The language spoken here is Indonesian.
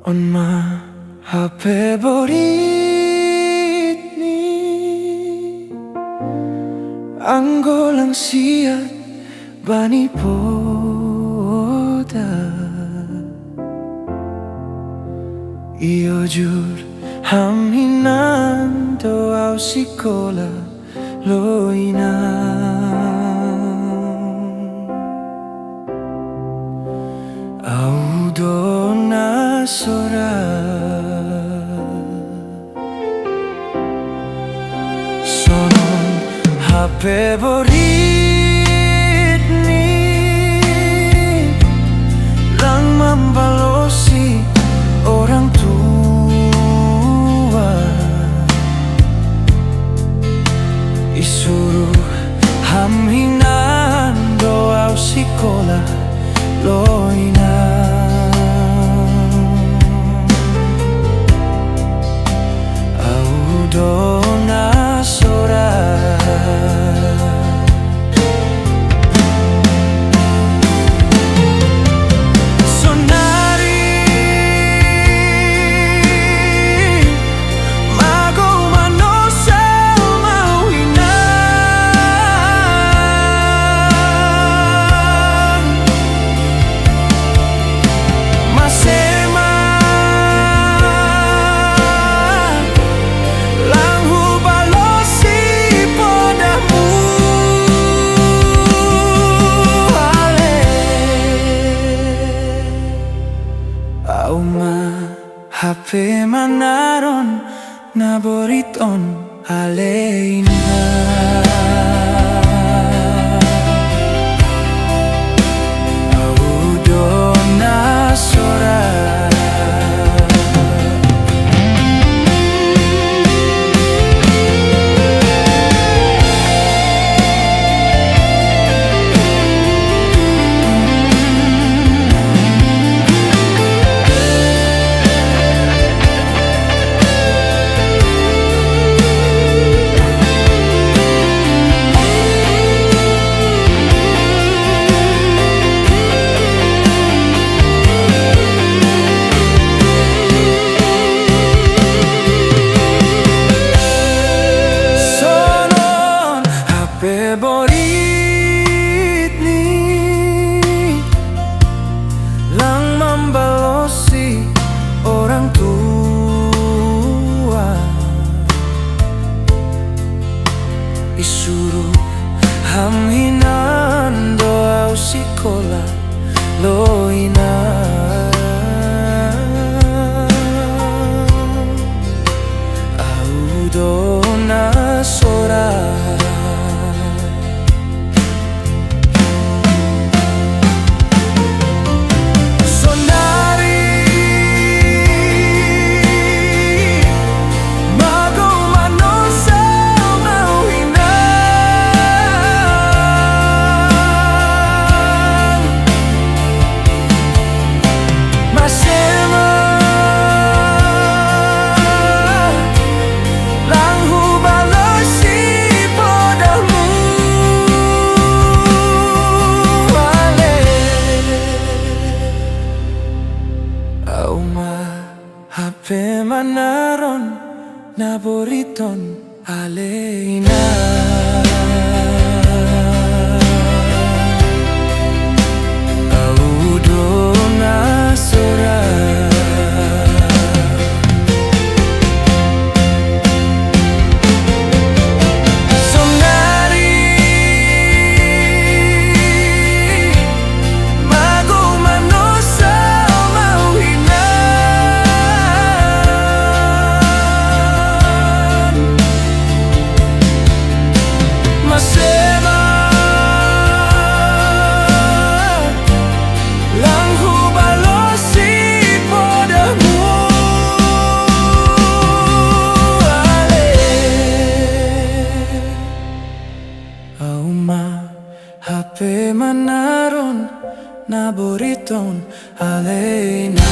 On HP borit ni anggo lang siya bani poda iyo jur haminan doa sikola loina au dona sora sonon HP borit ni lang membalosi orang tua isuruh haminan doa sikola loina au dona sora HP manaron naboriton aleina au dona sora borit ni lang membalosi orang tua isuruh haminan doa sikola loina au dona sora HP manaron naboriton aleina au dona sora HP manaron naboriton aleina.